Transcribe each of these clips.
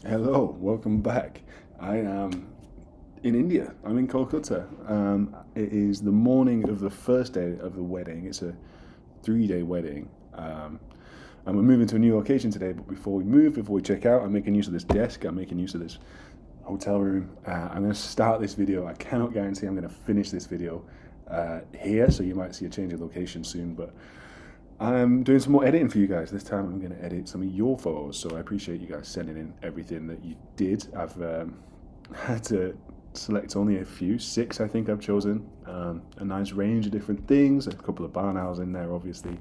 Hello, welcome back. I am in India. I'm in Kolkata. It is the morning of the first day of the wedding. It's a 3-day wedding. And we're moving to a new location today, but before we check out, I'm making use of this desk, I'm making use of this hotel room. I'm going to start this video. I cannot guarantee I'm going to finish this video here, so you might see a change of location soon, but I'm doing some more editing for you guys. This time I'm going to edit some of your photos, so I appreciate you guys sending in everything that you did. I've had to select only a few, 6 I think I've chosen. A nice range of different things, a couple of barn owls in there obviously.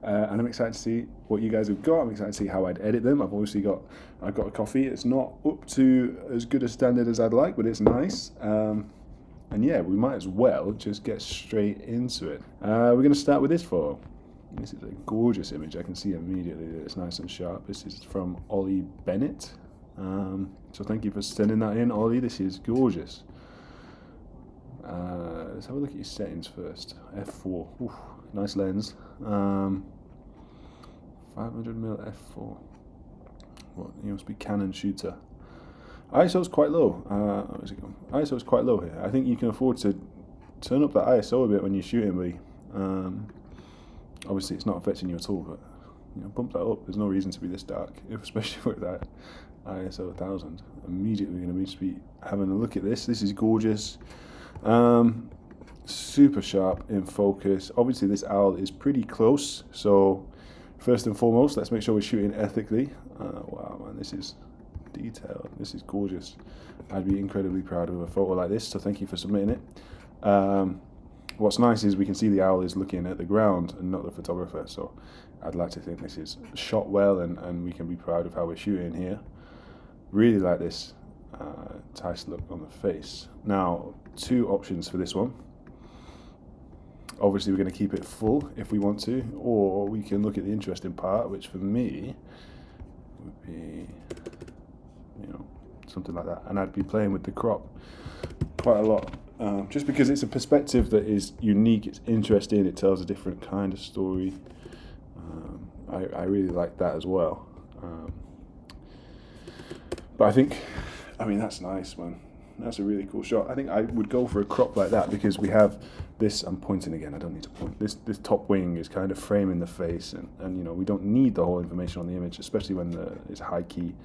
And I'm excited to see what you guys have got. I'm excited to see how I'd edit them. I've got a coffee. It's not up to as good a standard as I'd like, but it's nice. And yeah, we might as well just get straight into it. We're going to start with this photo. This is a gorgeous image. I can see immediately that it's nice and sharp. This is from Ollie Bennett. So thank you for sending that in, Ollie. This is gorgeous. Let's have a look at your settings first. F4. Oof, nice lens. 500mm f4. What? You must be Canon shooter. ISO's quite low. Where's it going? ISO's quite low here. I think you can afford to turn up the ISO a bit when you're shooting, buddy. Obviously, it's not affecting you at all, but bump that up. There's no reason to be this dark, especially with that ISO 1000. Immediately going to be having a look at this. This is gorgeous. Super sharp in focus. Obviously, this owl is pretty close, so first and foremost, let's make sure we're shooting ethically. Wow, man, this is detailed. This is gorgeous. I'd be incredibly proud of a photo like this, so thank you for submitting it. What's nice is we can see the owl is looking at the ground and not the photographer, so I'd like to think this is shot well and we can be proud of how we're shooting here. Really like this tight look on the face. Now, 2 options for this one. Obviously, we're going to keep it full if we want to, or we can look at the interesting part, which for me would be, something like that. And I'd be playing with the crop quite a lot. Just because it's a perspective that is unique, it's interesting, it tells a different kind of story. I really like that as well. But I mean, that's nice, man. That's a really cool shot. I think I would go for a crop like that because we have this, I'm pointing again, I don't need to point. This top wing is kind of framing the face and we don't need the whole information on the image, especially when it's high key.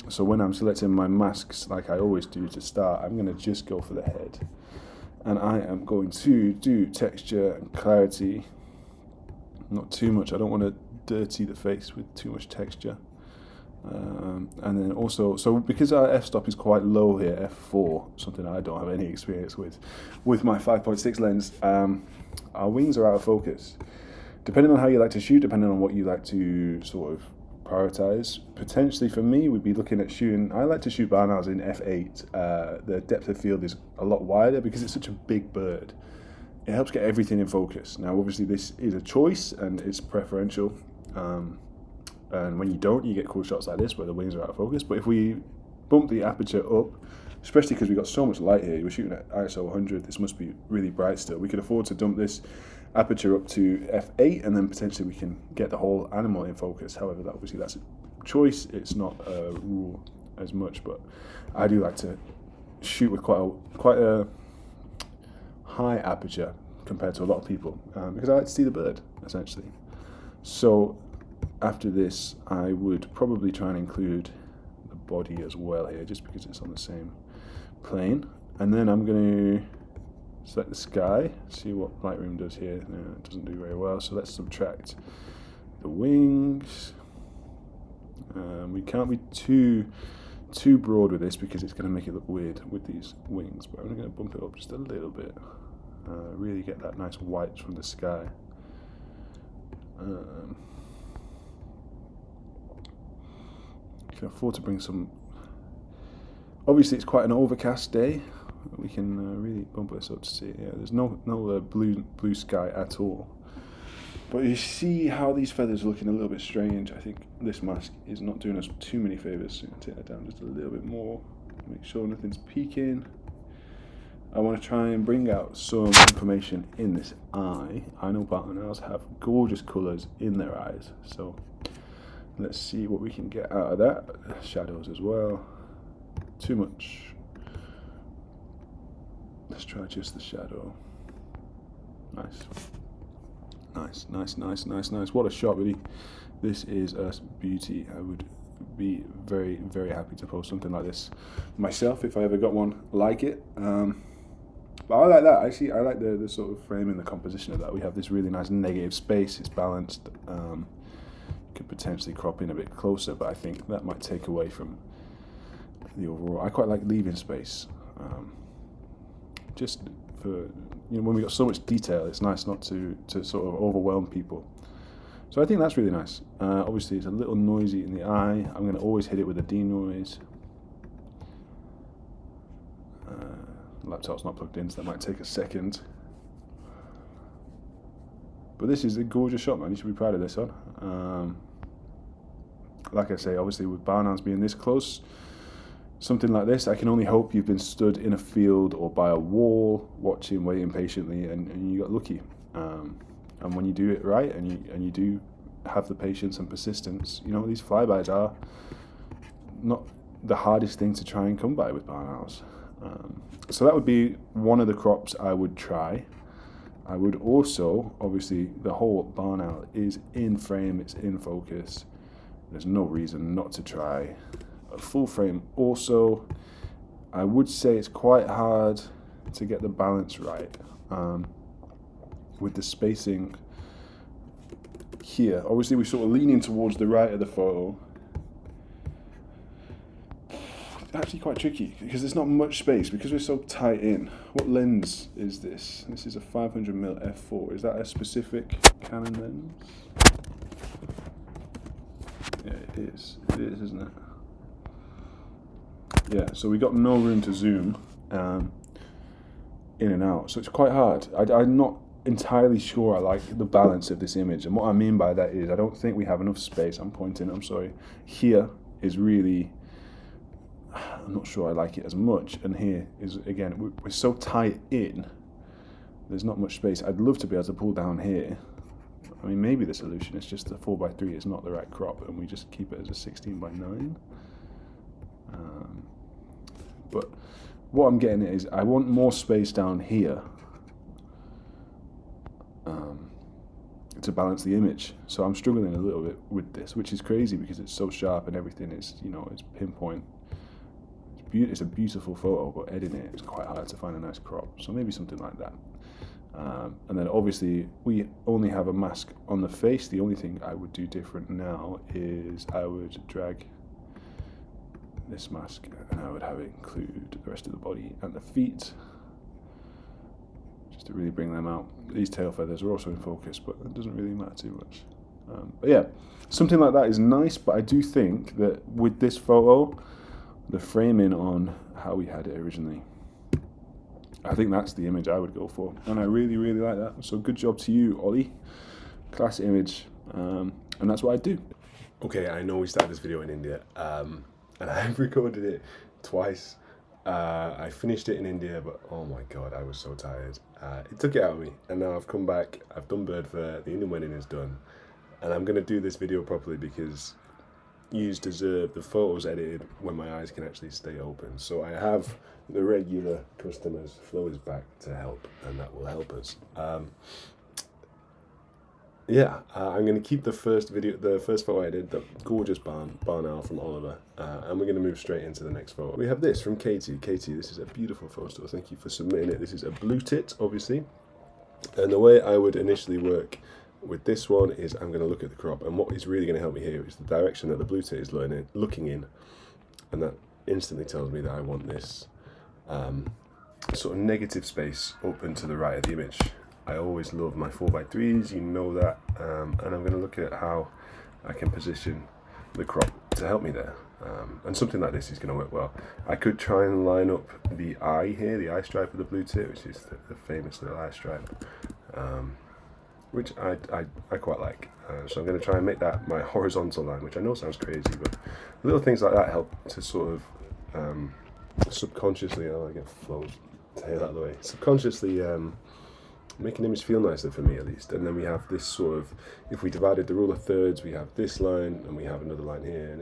So when I'm selecting my masks, like I always do to start, I'm going to just go for the head. And I am going to do texture and clarity. Not too much. I don't want to dirty the face with too much texture. And then also, so because our f-stop is quite low here, f4, something I don't have any experience with my 5.6 lens, our wings are out of focus. Depending on how you like to shoot, depending on what you like to sort of prioritize, potentially for me we'd be looking at shooting, I like to shoot barn owls in f8. The depth of field is a lot wider because it's such a big bird. It helps get everything in focus. Now obviously this is a choice and it's preferential, and when you don't, you get cool shots like this where the wings are out of focus. But if we bump the aperture up, especially because we've got so much light here, we're shooting at ISO 100, this must be really bright still, we could afford to dump this aperture up to f8 and then potentially we can get the whole animal in focus. However, obviously that's a choice, it's not a rule as much, but I do like to shoot with quite a high aperture compared to a lot of people, because I like to see the bird essentially. So after this I would probably try and include the body as well here, just because it's on the same plane. And then I'm going to select the sky, see what Lightroom does here. No, it doesn't do very well, so let's subtract the wings. We can't be too broad with this because it's going to make it look weird with these wings, but I'm going to bump it up just a little bit, really get that nice white from the sky. Can afford to bring some, obviously it's quite an overcast day, we can really bump this up to see, yeah, there's no blue sky at all. But you see how these feathers are looking a little bit strange. I think this mask is not doing us too many favors, so I'm going to take that down just a little bit more, make sure nothing's peeking. I want to try and bring out some information in this eye. I know barn owls have gorgeous colours in their eyes, so Let's see what we can get out of that. Shadows as well. Too much. Let's try just the shadow. Nice. Nice, nice, nice, nice, nice. What a shot, really. This is a beauty. I would be very, very happy to post something like this myself if I ever got one like it. But I like that. Actually, I like the sort of frame and the composition of that. We have this really nice negative space. It's balanced. Could potentially crop in a bit closer, but I think that might take away from the overall. I quite like leaving space. Just for, when we got so much detail, it's nice not to sort of overwhelm people. So I think that's really nice. Obviously, it's a little noisy in the eye. I'm going to always hit it with a denoise. Laptop's not plugged in, so that might take a second. But this is a gorgeous shot, man. You should be proud of this one. Like I say, obviously with barn being this close, something like this, I can only hope you've been stood in a field or by a wall, watching, waiting patiently, and you got lucky. And when you do it right, and you do have the patience and persistence, these flybys are not the hardest thing to try and come by with barn owls. So that would be one of the crops I would try. I would also, obviously, the whole barn owl is in frame, it's in focus. There's no reason not to try a full frame. Also, I would say it's quite hard to get the balance right with the spacing here. Obviously, we're sort of leaning towards the right of the photo. It's actually quite tricky because there's not much space because we're so tight in. What lens is this? This is a 500mm f4. Is that a specific Canon lens? Yeah, it is. It is, isn't it? Yeah, so we got no room to zoom in and out, so it's quite hard. I'm not entirely sure I like the balance of this image, and what I mean by that is I don't think we have enough space. I'm sorry. Here is really, I'm not sure I like it as much, and here is, again, we're so tight in, there's not much space. I'd love to be able to pull down here. I mean, maybe the solution is just the 4x3 is not the right crop, and we just keep it as a 16:9. But what I'm getting at is I want more space down here to balance the image. So I'm struggling a little bit with this, which is crazy because it's so sharp and everything is, it's pinpoint. It's a beautiful photo, but editing it is quite hard to find a nice crop. So maybe something like that. And then obviously we only have a mask on the face. The only thing I would do different now is I would drag this mask and I would have it include the rest of the body and the feet, just to really bring them out. These tail feathers are also in focus, but it doesn't really matter too much. But yeah, something like that is nice, but I do think that with this photo, the framing on how we had it originally, I think that's the image I would go for, and I really, really like that. So good job to you, Ollie. Class image, and that's what I do. Okay, I know we started this video in India, and I've recorded it twice. I finished it in India, but oh my god, I was so tired. It took it out of me, and now I've come back, I've done bird fair, the Indian wedding is done, and I'm going to do this video properly because you deserve the photos edited when my eyes can actually stay open. So I have the regular customers, Flo is back to help, and that will help us. I'm going to keep the first photo I did, the gorgeous barn owl from Oliver, and we're going to move straight into the next photo. We have this from Katie. Katie, this is a beautiful photo, thank you for submitting it. This is a blue tit, obviously, and the way I would initially work with this one is I'm going to look at the crop, and what is really going to help me here is the direction that the blue tit is looking in, and that instantly tells me that I want this sort of negative space open to the right of the image. I always love my 4x3s, you know that, and I'm going to look at how I can position the crop to help me there. And something like this is going to work well. I could try and line up the eye here, the eye stripe of the blue tit, which is the famous little eye stripe, which I quite like. So I'm going to try and make that my horizontal line, which I know sounds crazy, but little things like that help to sort of subconsciously, I get Flo's tail out of the way, subconsciously make an image feel nicer for me at least. And then we have this sort of, if we divided the rule of thirds, we have this line and we have another line here, and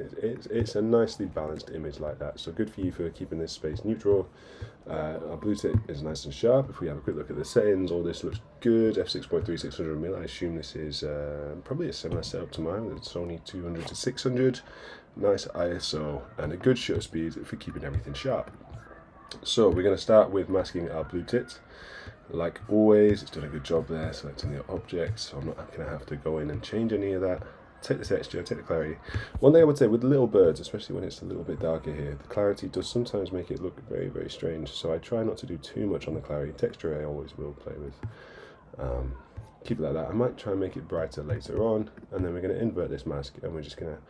it's a nicely balanced image like that. So good for you for keeping this space neutral. Our blue tip is nice and sharp. If we have a quick look at the settings, all this looks good. f6.3 600mm. I assume this is probably a similar setup to mine with Sony 200 to 600. Nice ISO and a good shutter speed for keeping everything sharp. So we're going to start with masking our blue tit. Like always, it's done a good job there selecting the object, so I'm not going to have to go in and change any of that. Take the texture, take the clarity. One thing I would say with little birds, especially when it's a little bit darker here, the clarity does sometimes make it look very, very strange, so I try not to do too much on the clarity. Texture I always will play with. Keep it like that. I might try and make it brighter later on, and then we're going to invert this mask, and we're just going to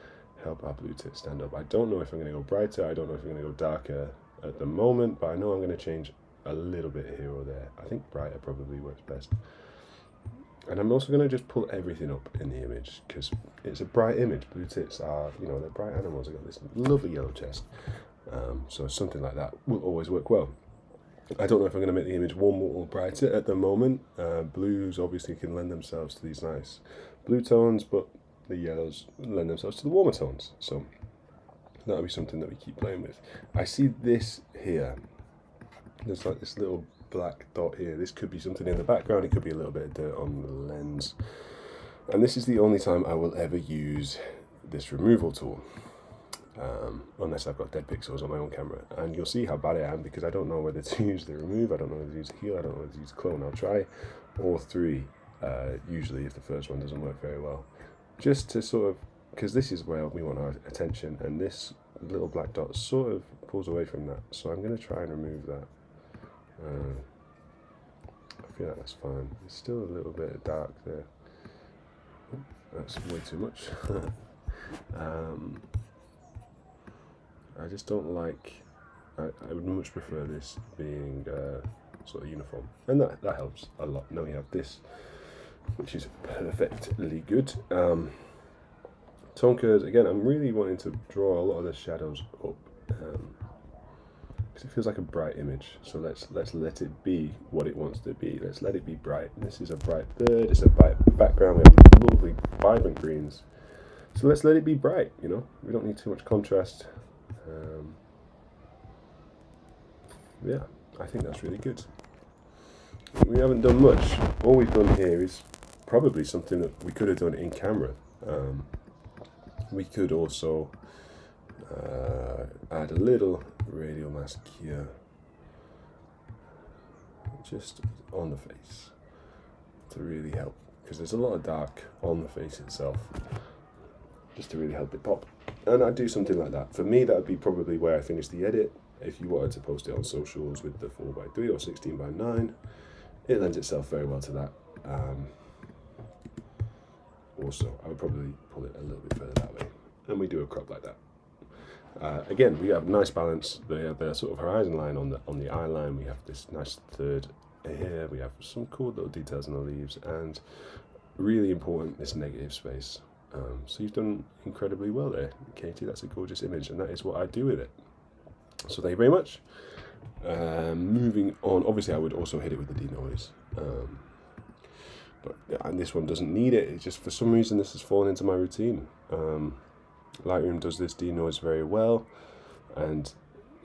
help our blue tit stand up. I don't know if I'm going to go brighter, I don't know if I'm going to go darker at the moment, but I know I'm going to change a little bit here or there. I think brighter probably works best. And I'm also going to just pull everything up in the image because it's a bright image. Blue tits are, you know, they're bright animals. They've got this lovely yellow chest. So something like that will always work well. I don't know if I'm going to make the image one more brighter at the moment. Blues obviously can lend themselves to these nice blue tones, but the yellows lend themselves to the warmer tones. So that'll be something that we keep playing with. I see this here. There's like this little black dot here. This could be something in the background, it could be a little bit of dirt on the lens. And this is the only time I will ever use this removal tool, unless I've got dead pixels on my own camera. And you'll see how bad I am because I don't know whether to use the remove, I don't know whether to use the heal, I don't know whether to use clone. I'll try all three, usually if the first one doesn't work very well. Just to sort of, because this is where we want our attention, and this little black dot sort of pulls away from that. So I'm going to try and remove that. I feel like that's fine. There's still a little bit of dark there. Oh, that's way too much. I just don't like. I would much prefer this being sort of uniform, and that helps a lot. Now we have this, which is perfectly good. Tone curves again. I'm really wanting to draw a lot of the shadows up. Because it feels like a bright image, so let's let it be what it wants to be. Let's let it be bright. This is a bright bird, it's a bright background, we have lovely vibrant greens, so let's let it be bright, you know, we don't need too much contrast. Yeah, I think that's really good. We haven't done much. All we've done here is probably something that we could have done in camera. We could also add a little radial mask here, just on the face, to really help, because there's a lot of dark on the face itself, just to really help it pop. And I'd do something like that. For me, that would be probably where I finish the edit. If you wanted to post it on socials with the 4:3 or 16:9, it lends itself very well to that. Also, I would probably pull it a little bit further that way, and we do a crop like that. Again, we have nice balance. The sort of horizon line on the eye line. We have this nice third here. We have some cool little details in the leaves, and really important, this negative space. So you've done incredibly well there, Katie. That's a gorgeous image, and that is what I do with it. So thank you very much. Moving on. Obviously, I would also hit it with the denoise. And this one doesn't need it. It's just for some reason this has fallen into my routine. Lightroom does this denoise very well, and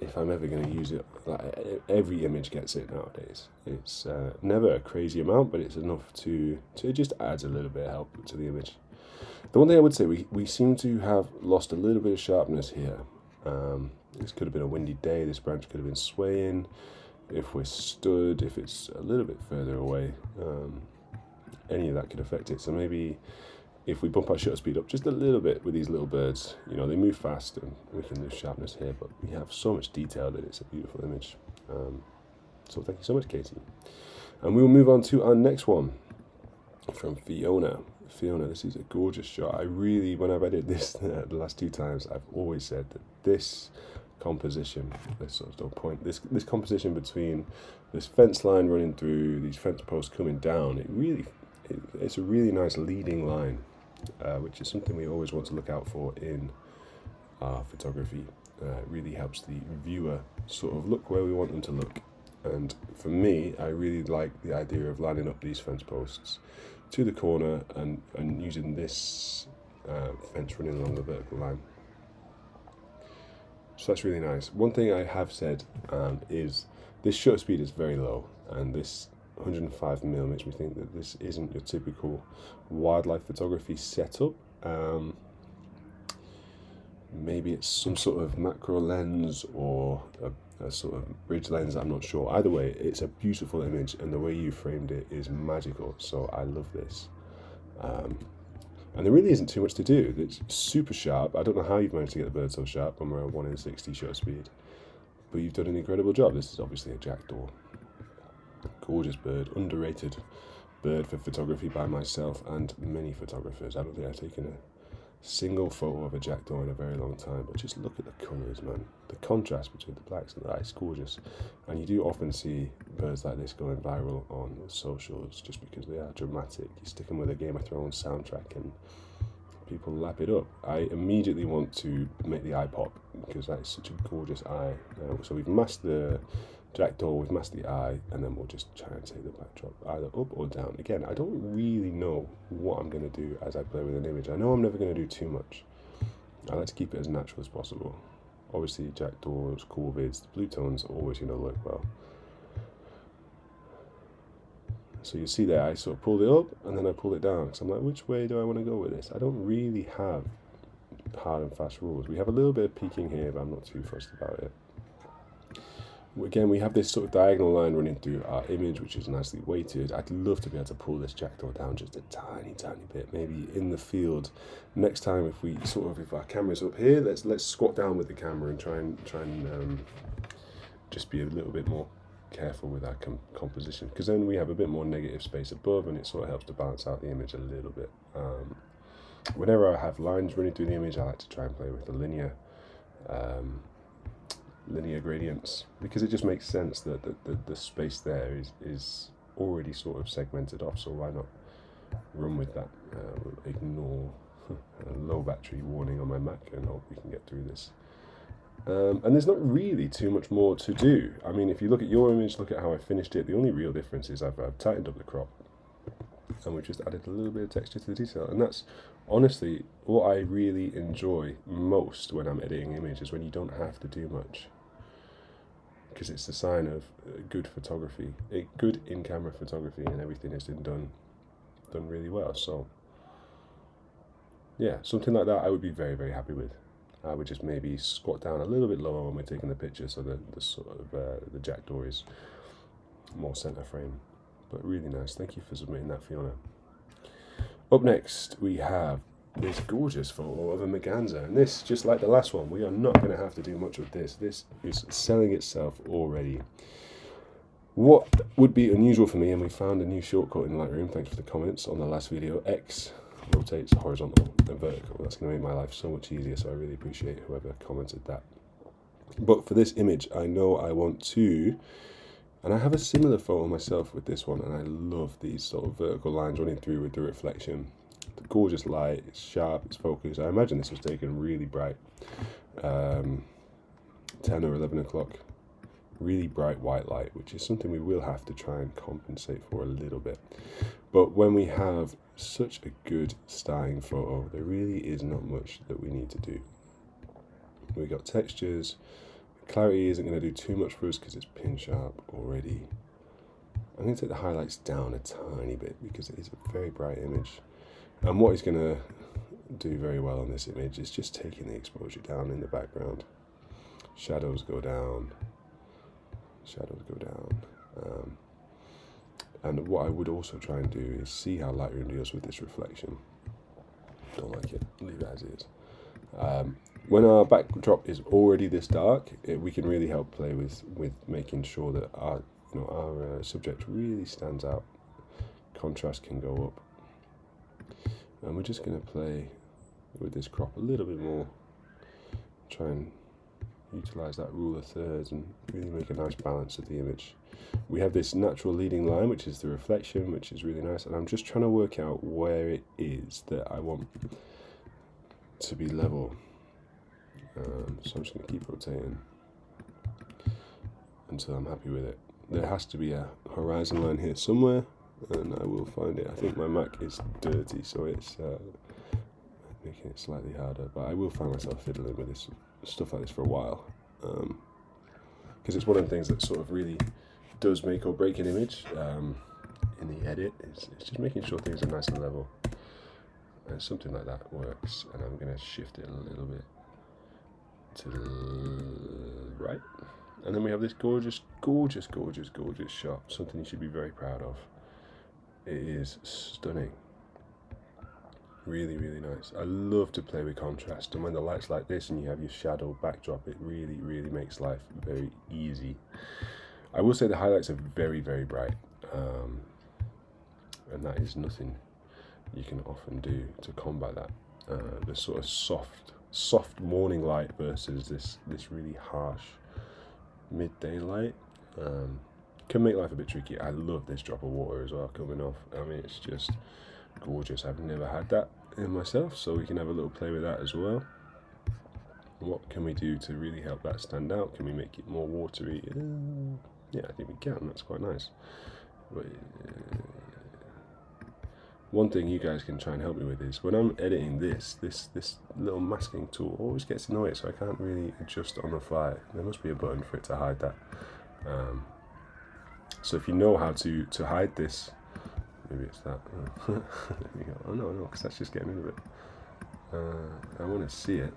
if I'm ever going to use it, like, every image gets it nowadays. It's never a crazy amount, but it's enough to it just adds a little bit of help to the image. The one thing I would say, we seem to have lost a little bit of sharpness here. This could have been a windy day, this branch could have been swaying. If we're stood, if it's a little bit further away, any of that could affect it. So maybe if we bump our shutter speed up just a little bit with these little birds, you know, they move fast and we can lose sharpness here, but we have so much detail that it's a beautiful image. So thank you so much, Katie. And we will move on to our next one from Fiona. Fiona, this is a gorgeous shot. I really, when I've edited this the last two times, I've always said that this composition, this composition between this fence line running through, these fence posts coming down, it's a really nice leading line, which is something we always want to look out for in our photography. It really helps the viewer sort of look where we want them to look. And for me, I really like the idea of lining up these fence posts to the corner and using this fence running along the vertical line. So that's really nice. One thing I have said is this shutter speed is very low, and this 105mm makes me think that this isn't your typical wildlife photography setup. Maybe it's some sort of macro lens or a sort of bridge lens, I'm not sure. Either way, it's a beautiful image, and the way you framed it is magical, so I love this. And there really isn't too much to do. It's super sharp. I don't know how you've managed to get the bird so sharp when we're at 1 in 60 shutter speed, but you've done an incredible job. This is obviously a jackdaw. Gorgeous bird, underrated bird for photography by myself and many photographers. I don't think I've taken a single photo of a jackdaw in a very long time, but just look at the colours, man. The contrast between the blacks and the whites is gorgeous. And you do often see birds like this going viral on socials just because they are dramatic. You stick them with a Game of Thrones soundtrack and people lap it up. I immediately want to make the eye pop because that is such a gorgeous eye. So we've masked the jackdaw, we've masked the eye, and then we'll just try and take the backdrop either up or down. Again, I don't really know what I'm going to do as I play with an image. I know I'm never going to do too much. I like to keep it as natural as possible. Obviously, jackdaws, corvids, the blue tones are always going to look well. So you see there, I sort of pulled it up and then I pulled it down. So I'm like, which way do I want to go with this? I don't really have hard and fast rules. We have a little bit of peaking here, but I'm not too fussed about it. Again, we have this sort of diagonal line running through our image, which is nicely weighted. I'd love to be able to pull this jackdaw down just a tiny bit, maybe in the field. Next time, if our camera's up here, let's squat down with the camera and try and just be a little bit more careful with our composition, because then we have a bit more negative space above, and it sort of helps to balance out the image a little bit. Whenever I have lines running through the image, I like to try and play with the linear gradients, because it just makes sense that the space there is already sort of segmented off, so why not run with that? Ignore a low battery warning on my Mac and hope we can get through this. And there's not really too much more to do. I mean, if you look at your image, look at how I finished it, the only real difference is I've tightened up the crop and we've just added a little bit of texture to the detail, and that's honestly what I really enjoy most when I'm editing images, when you don't have to do much, because it's the sign of good photography, good in-camera photography, and everything has been done really well. So yeah, something like that I would be very, very happy with. I would just maybe squat down a little bit lower when we're taking the picture, so that the sort of the jackdaw is more center frame. But really nice. Thank you for submitting that, Fiona. Up next, we have this gorgeous photo of a merganser, and this, just like the last one, we are not going to have to do much with this. This is selling itself already. What would be unusual for me, and we found a new shortcut in Lightroom, thanks for the comments on the last video, X rotates horizontal and vertical. That's going to make my life so much easier, so I really appreciate whoever commented that. But for this image, I know I want to, and I have a similar photo myself with this one, and I love these sort of vertical lines running through with the reflection. The gorgeous light, it's sharp, it's focused. I imagine this was taken really bright, 10 or 11 o'clock. Really bright white light, which is something we will have to try and compensate for a little bit. But when we have such a good styling photo, there really is not much that we need to do. We got textures. Clarity isn't going to do too much for us because it's pin sharp already. I'm going to take the highlights down a tiny bit because it is a very bright image. And what is going to do very well on this image is just taking the exposure down in the background. Shadows go down. And what I would also try and do is see how Lightroom deals with this reflection. Don't like it, leave it as is. When our backdrop is already this dark, we can really help play with making sure that our subject really stands out. Contrast can go up. And we're just going to play with this crop a little bit more. Try and utilize that rule of thirds and really make a nice balance of the image. We have this natural leading line, which is the reflection, which is really nice, and I'm just trying to work out where it is that I want to be level. So I'm just going to keep rotating until I'm happy with it. there has to be a horizon line here somewhere, and I will find it. I think my Mac is dirty, so it's making it slightly harder, but I will find myself fiddling with this stuff like this for a while, because it's one of the things that sort of really does make or break an image in the edit. It's just making sure things are nice and level, and something like that works. And I'm going to shift it a little bit to the right, and then we have this gorgeous shot, something you should be very proud of. It is stunning. Really, really nice. I love to play with contrast, and when the light's like this and you have your shadow backdrop, it really, really makes life very easy. I will say the highlights are very, very bright, and that is nothing you can often do to combat that. The sort of soft morning light versus this really harsh midday light can make life a bit tricky. I love this drop of water as well coming off. I mean, it's just gorgeous. I've never had that in myself, so we can have a little play with that as well. What can we do to really help that stand out? Can we make it more watery? Yeah, I think we can. That's quite nice. But one thing you guys can try and help me with is when I'm editing this little masking tool always gets in the way, so I can't really adjust on the fly. There must be a button for it to hide that. So if you know how to hide this, maybe it's that. There we go. Oh no, because that's just getting rid of it. I want to see it.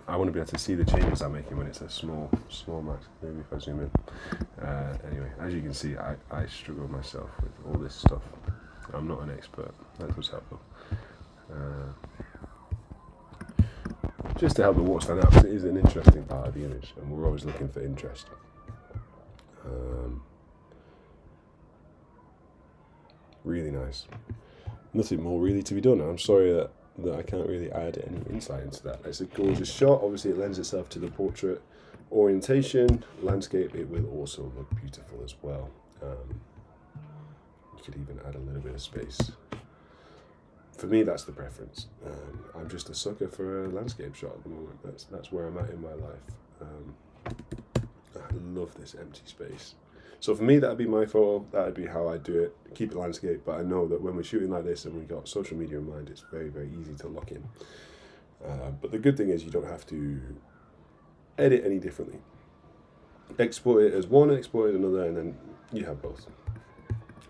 I want to be able to see the changes I'm making when it's a small mask. Maybe if I zoom in. Anyway, as you can see, I struggle myself with all this stuff. I'm not an expert. That does help though. Just to help the water stand out, because it is an interesting part of the image, and we're always looking for interest. Really nice. Nothing more really to be done. I'm sorry that I can't really add any insight into that. It's a gorgeous shot. Obviously it lends itself to the portrait orientation. Landscape, it will also look beautiful as well. You could even add a little bit of space. For me, that's the preference. I'm just a sucker for a landscape shot at the moment. That's where I'm at in my life. I love this empty space. So for me, that'd be my photo. That'd be how I do it. Keep it landscape, but I know that when we're shooting like this and we've got social media in mind, it's very, very easy to lock in. But the good thing is you don't have to edit any differently. Export it as one, export it another, and then you have both.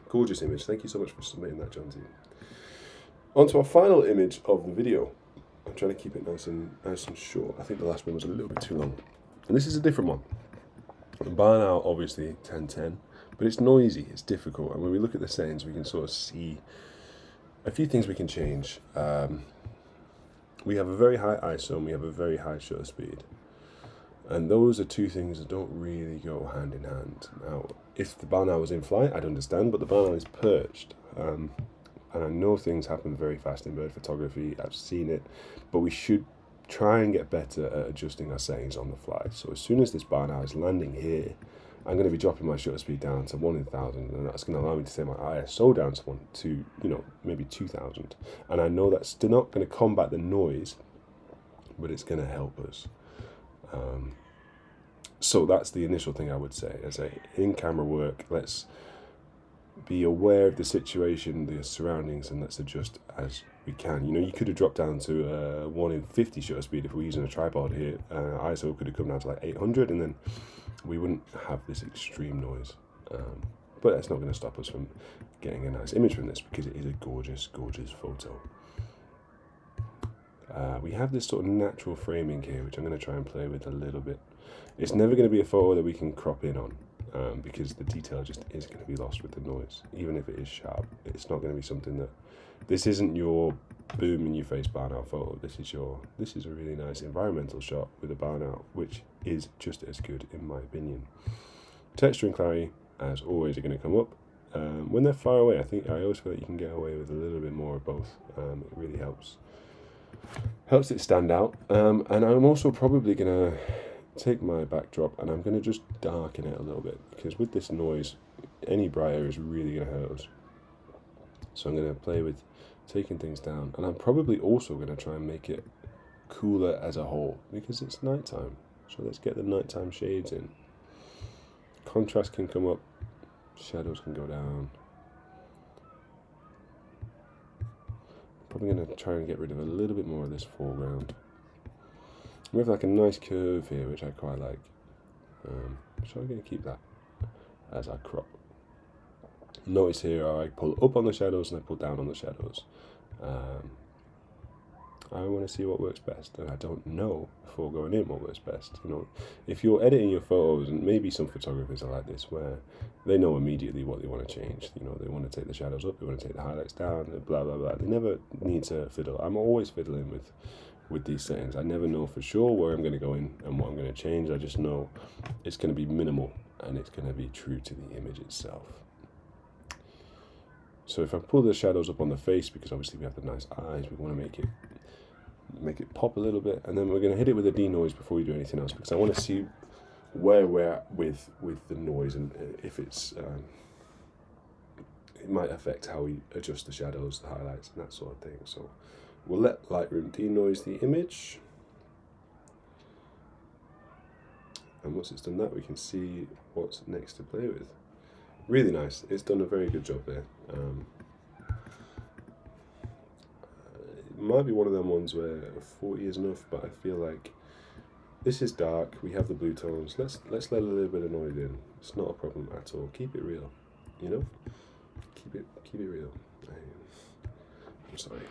Gorgeous image. Thank you so much for submitting that, John T. On to our final image of the video. I'm trying to keep it nice and short. I think the last one was a little bit too long. And this is a different one. Barn out, obviously 1010, but it's noisy, it's difficult, and when we look at the settings we can sort of see a few things we can change. We have a very high ISO and we have a very high shutter speed, and those are two things that don't really go hand in hand. Now, if the barn owl was in flight, I'd understand, but the barn owl is perched, and I know things happen very fast in bird photography. I've seen it, but we should try and get better at adjusting our settings on the fly. So as soon as this barn owl is landing here, I'm going to be dropping my shutter speed down to 1 in 1,000, and that's going to allow me to set my ISO down to maybe 2,000. And I know that's still not going to combat the noise, but it's going to help us. So that's the initial thing I would say. I say in camera work, let's be aware of the situation, the surroundings, and let's adjust as we can. You could have dropped down to 1 in 50 shutter speed if we're using a tripod here. ISO could have come down to like 800, and then we wouldn't have this extreme noise. But that's not going to stop us from getting a nice image from this, because it is a gorgeous, gorgeous photo. We have this sort of natural framing here, which I'm going to try and play with a little bit. It's never going to be a photo that we can crop in on. Because the detail just is going to be lost with the noise. Even if it is sharp, it's not going to be something that... This isn't your boom in your face barn owl photo. This is a really nice environmental shot with a barn owl, which is just as good in my opinion. Texture and clarity, as always, are going to come up. When they're far away, I always feel like you can get away with a little bit more of both. It really helps it stand out. And I'm also probably going to take my backdrop and I'm going to just darken it a little bit, because with this noise any brighter is really going to hurt us. So I'm going to play with taking things down, and I'm probably also going to try and make it cooler as a whole, because it's nighttime. So let's get the nighttime shades in. contrast can come up, shadows can go down. Probably going to try and get rid of a little bit more of this foreground. We have like a nice curve here, which I quite like. So I'm going to keep that as I crop. Notice here I pull up on the shadows and I pull down on the shadows. I want to see what works best, and I don't know before going in what works best. You know, if you're editing your photos, and maybe some photographers are like this, where they know immediately what they want to change. You know, they want to take the shadows up, they want to take the highlights down, blah blah blah. They never need to fiddle. I'm always fiddling with these settings. I never know for sure where I'm going to go in and what I'm going to change. I just know it's going to be minimal and it's going to be true to the image itself. So if I pull the shadows up on the face, because obviously we have the nice eyes, we want to make it pop a little bit, and then we're going to hit it with a denoise before we do anything else, because I want to see where we're at with the noise, and if it's it might affect how we adjust the shadows, the highlights, and that sort of thing. So we'll let Lightroom denoise the image, and once it's done that, we can see what's next to play with. Really nice. It's done a very good job there. It might be one of them ones where 40 is enough, but I feel like this is dark. We have the blue tones. Let's let a little bit of noise in. It's not a problem at all. Keep it real, you know. Keep it real. I'm sorry.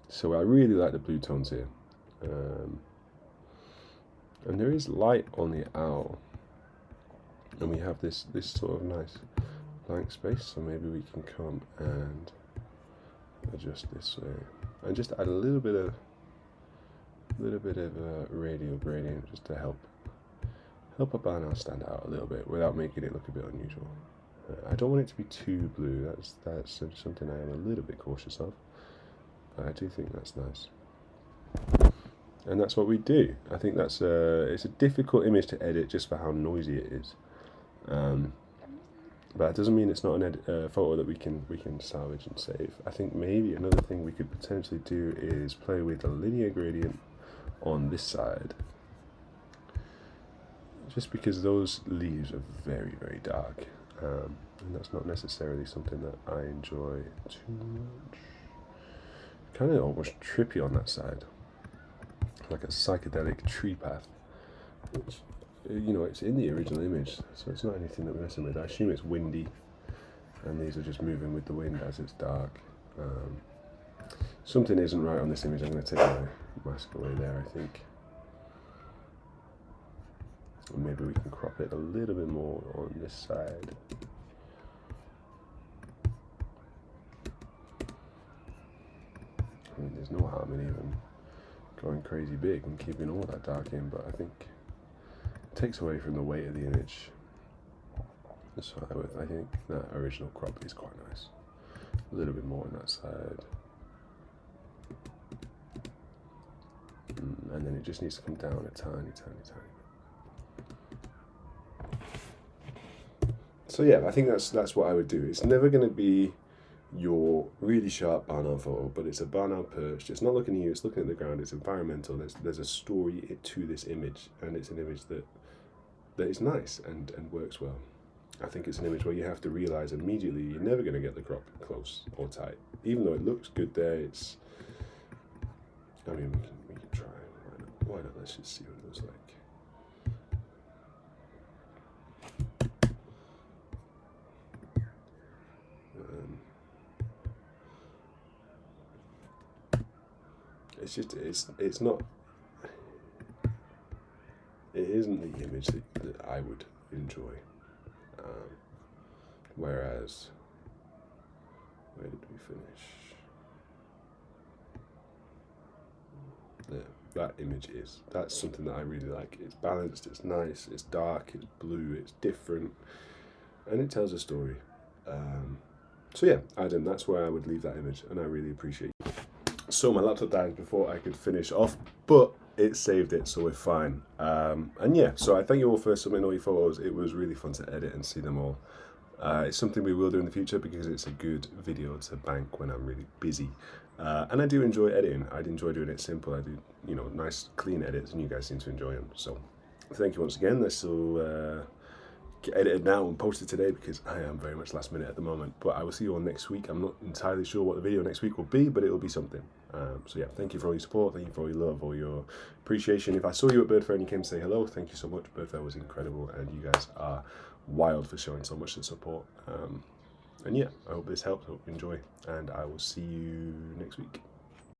So I really like the blue tones here, and there is light on the owl. And we have this sort of nice blank space, so maybe we can come and adjust this way, and just add a little bit of radial gradient just to help a banner stand out a little bit without making it look a bit unusual. I don't want it to be too blue. That's something I am a little bit cautious of, but I do think that's nice. And that's what we do. I think it's a difficult image to edit just for how noisy it is. But it doesn't mean it's not a photo that we can salvage and save. I think maybe another thing we could potentially do is play with a linear gradient on this side, just because those leaves are very, very dark, and that's not necessarily something that I enjoy too much. Kind of almost trippy on that side, like a psychedelic tree path, which, you know, it's in the original image, so it's not anything that we're messing with. I assume it's windy, and these are just moving with the wind as it's dark. Something isn't right on this image. I'm going to take my mask away there, I think. And maybe we can crop it a little bit more on this side. I mean, there's no harm in even going crazy big and keeping all that dark in, but I think it takes away from the weight of the image. So I think that original crop is quite nice. A little bit more on that side. And then it just needs to come down a tiny bit. So yeah, I think that's what I would do. It's never going to be your really sharp barn photo, but it's a barn perched. It's not looking at you, it's looking at the ground. It's environmental. There's a story to this image, and it's an image that is nice and works well. I think it's an image where you have to realize immediately you're never going to get the crop close or tight, even though it looks good there. It's, I mean, we can try. Why not? Let's just see what it looks like. It's just, it's not, it isn't the image that I would enjoy. Whereas, where did we finish? There, that image is. That's something that I really like. It's balanced, it's nice, it's dark, it's blue, it's different, and it tells a story. So yeah, Adam, that's where I would leave that image, and I really appreciate it. So my laptop died before I could finish off, but it saved it, so we're fine. And yeah, so I thank you all for submitting all your photos. It was really fun to edit and see them all. It's something we will do in the future because it's a good video to bank when I'm really busy. And I do enjoy editing. I enjoy doing it simple. I do, you know, nice, clean edits, and you guys seem to enjoy them. So thank you once again. This will get edited now and posted today because I am very much last minute at the moment. But I will see you all next week. I'm not entirely sure what the video next week will be, but it will be something. So yeah, thank you for all your support. Thank you for all your love, all your appreciation. If I saw you at Bird Fair and you came to say hello, thank you so much. Bird Fair was incredible, and you guys are wild for showing so much support. And yeah, I hope this helps. I hope you enjoy, and I will see you next week.